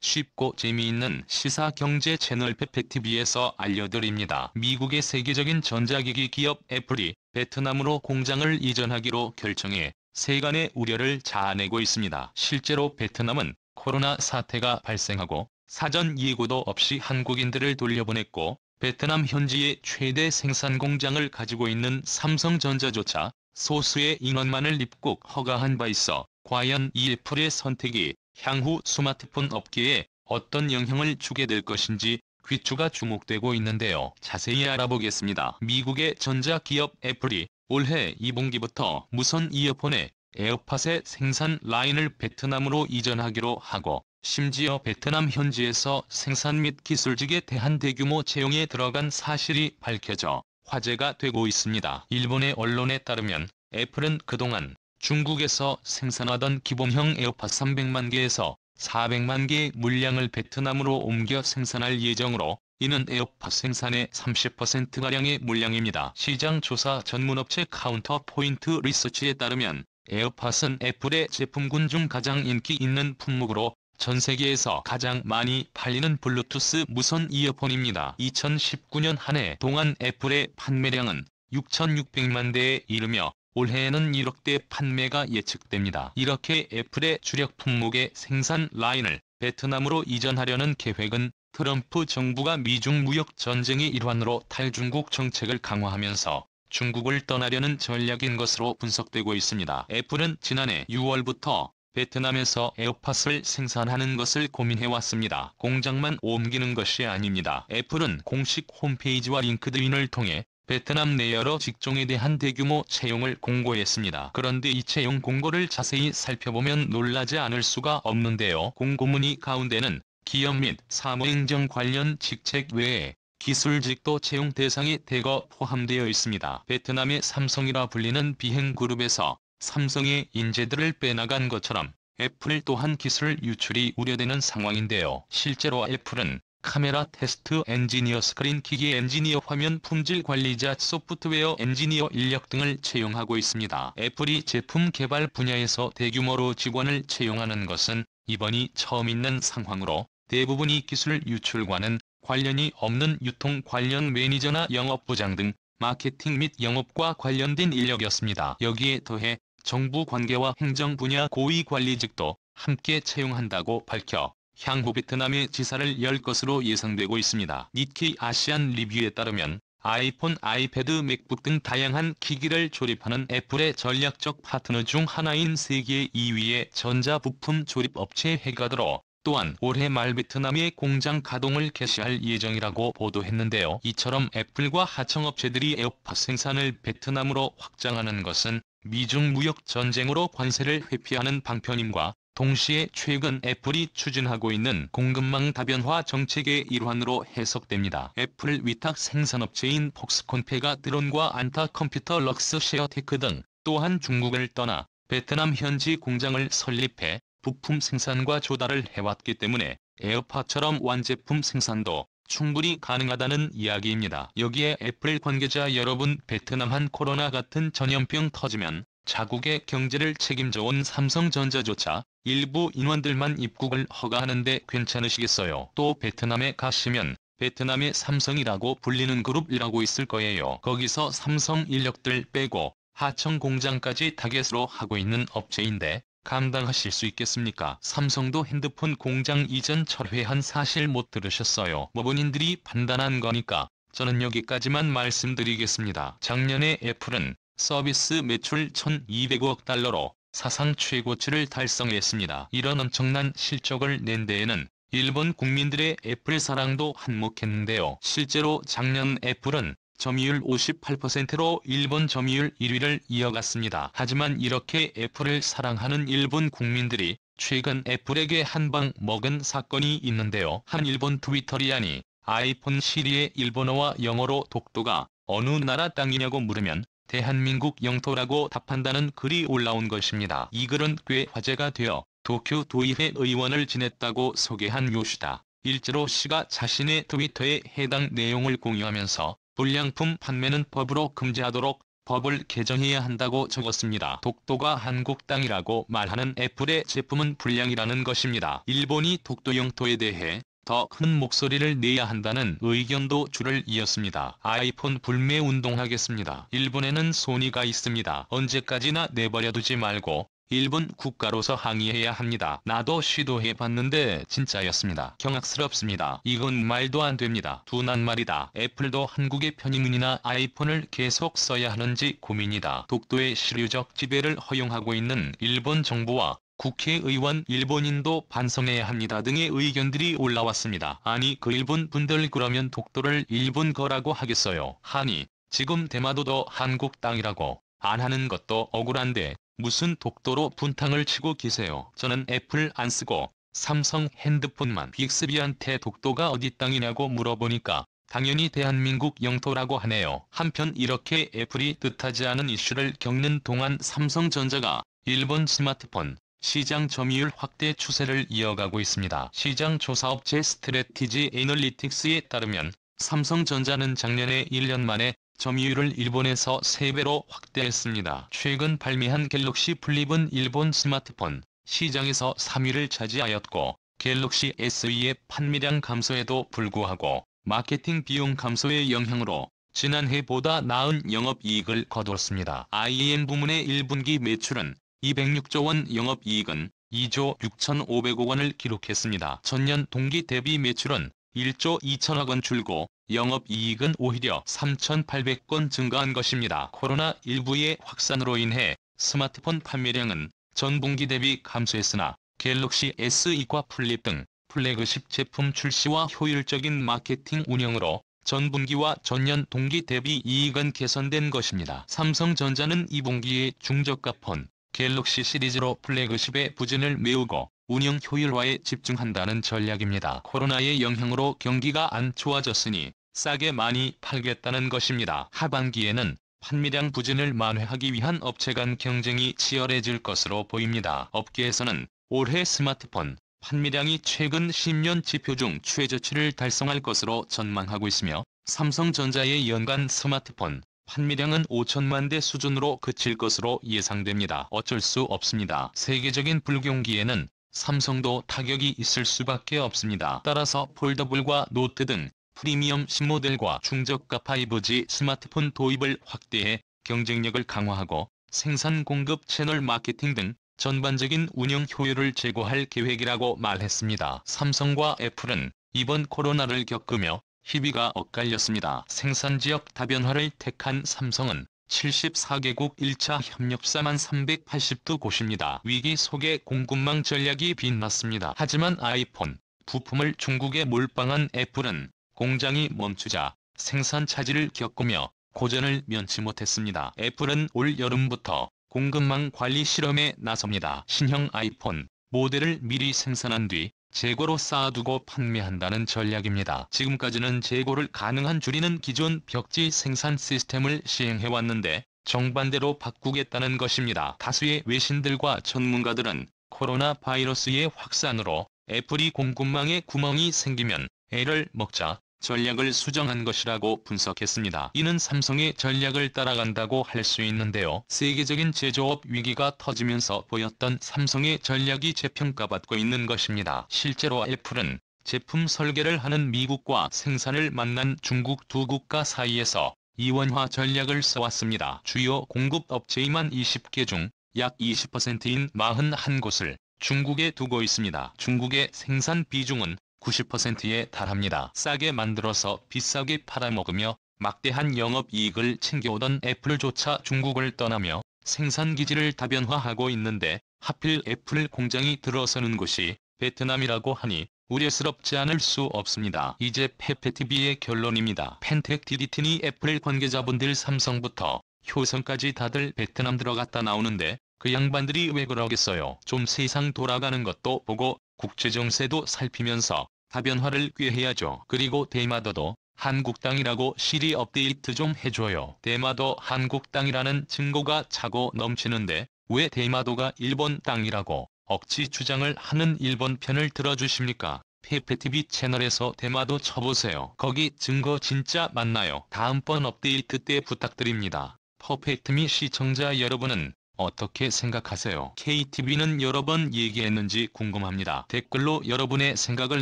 쉽고 재미있는 시사 경제 채널 페펙TV에서 알려드립니다. 미국의 세계적인 전자기기 기업 애플이 베트남으로 공장을 이전하기로 결정해 세간의 우려를 자아내고 있습니다. 실제로 베트남은 코로나 사태가 발생하고 사전 예고도 없이 한국인들을 돌려보냈고 베트남 현지의 최대 생산 공장을 가지고 있는 삼성전자조차 소수의 인원만을 입국 허가한 바 있어 과연 이 애플의 선택이 향후 스마트폰 업계에 어떤 영향을 주게 될 것인지 귀추가 주목되고 있는데요. 자세히 알아보겠습니다. 미국의 전자기업 애플이 올해 2분기부터 무선 이어폰의 에어팟의 생산 라인을 베트남으로 이전하기로 하고 심지어 베트남 현지에서 생산 및 기술직에 대한 대규모 채용에 들어간 사실이 밝혀져 화제가 되고 있습니다. 일본의 언론에 따르면 애플은 그동안 중국에서 생산하던 기본형 에어팟 300만 개에서 400만 개의 물량을 베트남으로 옮겨 생산할 예정으로 이는 에어팟 생산의 30%가량의 물량입니다. 시장 조사 전문업체 카운터포인트 리서치에 따르면 에어팟은 애플의 제품군 중 가장 인기 있는 품목으로 전 세계에서 가장 많이 팔리는 블루투스 무선 이어폰입니다. 2019년 한 해 동안 애플의 판매량은 6,600만 대에 이르며 올해에는 1억 대 판매가 예측됩니다. 이렇게 애플의 주력 품목의 생산 라인을 베트남으로 이전하려는 계획은 트럼프 정부가 미중 무역 전쟁의 일환으로 탈중국 정책을 강화하면서 중국을 떠나려는 전략인 것으로 분석되고 있습니다. 애플은 지난해 6월부터 베트남에서 에어팟을 생산하는 것을 고민해왔습니다. 공장만 옮기는 것이 아닙니다. 애플은 공식 홈페이지와 링크드인을 통해 베트남 내 여러 직종에 대한 대규모 채용을 공고했습니다. 그런데 이 채용 공고를 자세히 살펴보면 놀라지 않을 수가 없는데요. 공고문의 가운데는 기업 및 사무행정 관련 직책 외에 기술직도 채용 대상에 대거 포함되어 있습니다. 베트남의 삼성이라 불리는 비행그룹에서 삼성의 인재들을 빼나간 것처럼 애플 또한 기술 유출이 우려되는 상황인데요. 실제로 애플은 카메라 테스트 엔지니어, 스크린 기기 엔지니어, 화면 품질 관리자, 소프트웨어 엔지니어 인력 등을 채용하고 있습니다. 애플이 제품 개발 분야에서 대규모로 직원을 채용하는 것은 이번이 처음 있는 상황으로 대부분이 기술 유출과는 관련이 없는 유통 관련 매니저나 영업부장 등 마케팅 및 영업과 관련된 인력이었습니다. 여기에 더해 정부 관계와 행정 분야 고위 관리직도 함께 채용한다고 밝혀 향후 베트남에 지사를 열 것으로 예상되고 있습니다. 니케이 아시안 리뷰에 따르면 아이폰, 아이패드, 맥북 등 다양한 기기를 조립하는 애플의 전략적 파트너 중 하나인 세계 2위의 전자부품 조립 업체 해가들어 또한 올해 말 베트남의 공장 가동을 개시할 예정이라고 보도했는데요. 이처럼 애플과 하청업체들이 에어팟 생산을 베트남으로 확장하는 것은 미중 무역 전쟁으로 관세를 회피하는 방편임과 동시에 최근 애플이 추진하고 있는 공급망 다변화 정책의 일환으로 해석됩니다. 애플 위탁 생산업체인 폭스콘, 페가드론과 안타 컴퓨터, 럭스 쉐어테크 등 또한 중국을 떠나 베트남 현지 공장을 설립해 부품 생산과 조달을 해왔기 때문에 에어팟처럼 완제품 생산도 충분히 가능하다는 이야기입니다. 여기에 애플 관계자 여러분, 베트남 코로나 같은 전염병 터지면 자국의 경제를 책임져온 삼성전자조차 일부 인원들만 입국을 허가하는데 괜찮으시겠어요? 또 베트남에 가시면 베트남의 삼성이라고 불리는 그룹 일하고 있을 거예요. 거기서 삼성 인력들 빼고 하청 공장까지 타겟으로 하고 있는 업체인데 감당하실 수 있겠습니까? 삼성도 핸드폰 공장 이전 철회한 사실 못 들으셨어요? 본인들이 판단한 거니까 저는 여기까지만 말씀드리겠습니다. 작년에 애플은 서비스 매출 1,200억 달러로 사상 최고치를 달성했습니다. 이런 엄청난 실적을 낸 데에는 일본 국민들의 애플 사랑도 한몫했는데요. 실제로 작년 애플은 점유율 58%로 일본 점유율 1위를 이어갔습니다. 하지만 이렇게 애플을 사랑하는 일본 국민들이 최근 애플에게 한방 먹은 사건이 있는데요. 한 일본 트위터리안이 아이폰 시리의 일본어와 영어로 독도가 어느 나라 땅이냐고 물으면 대한민국 영토라고 답한다는 글이 올라온 것입니다. 이 글은 꽤 화제가 되어 도쿄 도의회 의원을 지냈다고 소개한 요시다 일지로 씨가 자신의 트위터에 해당 내용을 공유하면서 불량품 판매는 법으로 금지하도록 법을 개정해야 한다고 적었습니다. 독도가 한국 땅이라고 말하는 애플의 제품은 불량이라는 것입니다. 일본이 독도 영토에 대해 더 큰 목소리를 내야 한다는 의견도 줄을 이었습니다. 아이폰 불매 운동하겠습니다. 일본에는 소니가 있습니다. 언제까지나 내버려두지 말고 일본 국가로서 항의해야 합니다. 나도 시도해봤는데 진짜였습니다. 경악스럽습니다. 이건 말도 안 됩니다. 둔한 말이다. 애플도 한국의 편의문이나 아이폰을 계속 써야 하는지 고민이다. 독도의 실효적 지배를 허용하고 있는 일본 정부와 국회의원 일본인도 반성해야 합니다 등의 의견들이 올라왔습니다. 아니 그 일본 분들 그러면 독도를 일본 거라고 하겠어요. 아니 지금 대마도도 한국 땅이라고 안 하는 것도 억울한데 무슨 독도로 분탕을 치고 계세요. 저는 애플 안 쓰고 삼성 핸드폰만 빅스비한테 독도가 어디 땅이냐고 물어보니까 당연히 대한민국 영토라고 하네요. 한편 이렇게 애플이 뜻하지 않은 이슈를 겪는 동안 삼성전자가 일본 스마트폰 시장 점유율 확대 추세를 이어가고 있습니다. 시장 조사업체 스트래티지 애널리틱스에 따르면 삼성전자는 작년에 1년 만에 점유율을 일본에서 3배로 확대했습니다. 최근 발매한 갤럭시 플립은 일본 스마트폰 시장에서 3위를 차지하였고 갤럭시 SE의 판매량 감소에도 불구하고 마케팅 비용 감소의 영향으로 지난해보다 나은 영업이익을 거두었습니다. IM 부문의 1분기 매출은 206조 원, 영업이익은 2조 6,500억 원을 기록했습니다. 전년 동기 대비 매출은 1조 2천억 원 줄고 영업이익은 오히려 3,800건 증가한 것입니다. 코로나19의 확산으로 인해 스마트폰 판매량은 전분기 대비 감소했으나 갤럭시 SE과 플립 등 플래그십 제품 출시와 효율적인 마케팅 운영으로 전분기와 전년 동기 대비 이익은 개선된 것입니다. 삼성전자는 2분기에 중저가 폰 갤럭시 시리즈로 플래그십의 부진을 메우고 운영 효율화에 집중한다는 전략입니다. 코로나의 영향으로 경기가 안 좋아졌으니 싸게 많이 팔겠다는 것입니다. 하반기에는 판매량 부진을 만회하기 위한 업체 간 경쟁이 치열해질 것으로 보입니다. 업계에서는 올해 스마트폰 판매량이 최근 10년 지표 중 최저치를 달성할 것으로 전망하고 있으며 삼성전자의 연간 스마트폰 판매량은 5천만 대 수준으로 그칠 것으로 예상됩니다. 어쩔 수 없습니다. 세계적인 불경기에는 삼성도 타격이 있을 수밖에 없습니다. 따라서 폴더블과 노트 등 프리미엄 신모델과 중저가 5G 스마트폰 도입을 확대해 경쟁력을 강화하고 생산 공급 채널 마케팅 등 전반적인 운영 효율을 제고할 계획이라고 말했습니다. 삼성과 애플은 이번 코로나를 겪으며 희비가 엇갈렸습니다. 생산지역 다변화를 택한 삼성은 74개국 1차 협력사만 382곳입니다. 위기 속에 공급망 전략이 빛났습니다. 하지만 아이폰 부품을 중국에 몰빵한 애플은 공장이 멈추자 생산 차질을 겪으며 고전을 면치 못했습니다. 애플은 올 여름부터 공급망 관리 실험에 나섭니다. 신형 아이폰 모델을 미리 생산한 뒤 재고로 쌓아두고 판매한다는 전략입니다. 지금까지는 재고를 가능한 줄이는 기존 벽지 생산 시스템을 시행해왔는데 정반대로 바꾸겠다는 것입니다. 다수의 외신들과 전문가들은 코로나 바이러스의 확산으로 애플이 공급망에 구멍이 생기면 애를 먹자 전략을 수정한 것이라고 분석했습니다. 이는 삼성의 전략을 따라간다고 할 수 있는데요. 세계적인 제조업 위기가 터지면서 보였던 삼성의 전략이 재평가받고 있는 것입니다. 실제로 애플은 제품 설계를 하는 미국과 생산을 만난 중국 두 국가 사이에서 이원화 전략을 써왔습니다. 주요 공급업체이만 20개 중 약 20%인 41곳을 중국에 두고 있습니다. 중국의 생산 비중은 90%에 달합니다. 싸게 만들어서 비싸게 팔아먹으며 막대한 영업이익을 챙겨오던 애플조차 중국을 떠나며 생산기지를 다변화하고 있는데 하필 애플 공장이 들어서는 곳이 베트남이라고 하니 우려스럽지 않을 수 없습니다. 이제 페페TV의 결론입니다. 펜텍 디디티니 애플 관계자분들 삼성부터 효성까지 다들 베트남 들어갔다 나오는데 그 양반들이 왜 그러겠어요. 좀 세상 돌아가는 것도 보고 국제정세도 살피면서 다변화를 꾀해야죠. 그리고 대마도도 한국 땅이라고 시리 업데이트 좀 해줘요. 대마도 한국 땅이라는 증거가 차고 넘치는데 왜 대마도가 일본 땅이라고 억지 주장을 하는 일본 편을 들어주십니까? 페페TV 채널에서 대마도 쳐보세요. 거기 증거 진짜 맞나요? 다음번 업데이트 때 부탁드립니다. 퍼펙트미 시청자 여러분은 어떻게 생각하세요? KTV는 여러 번 얘기했는지 궁금합니다. 댓글로 여러분의 생각을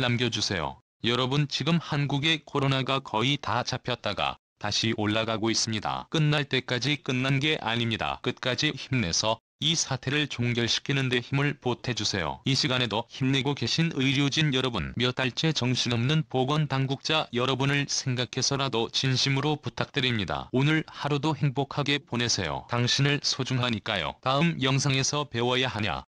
남겨주세요. 여러분, 지금 한국의 코로나가 거의 다 잡혔다가 다시 올라가고 있습니다. 끝날 때까지 끝난 게 아닙니다. 끝까지 힘내서 이 사태를 종결시키는 데 힘을 보태주세요. 이 시간에도 힘내고 계신 의료진 여러분, 몇 달째 정신없는 보건당국자 여러분을 생각해서라도 진심으로 부탁드립니다. 오늘 하루도 행복하게 보내세요. 당신을 소중하니까요. 다음 영상에서 배워야 하냐?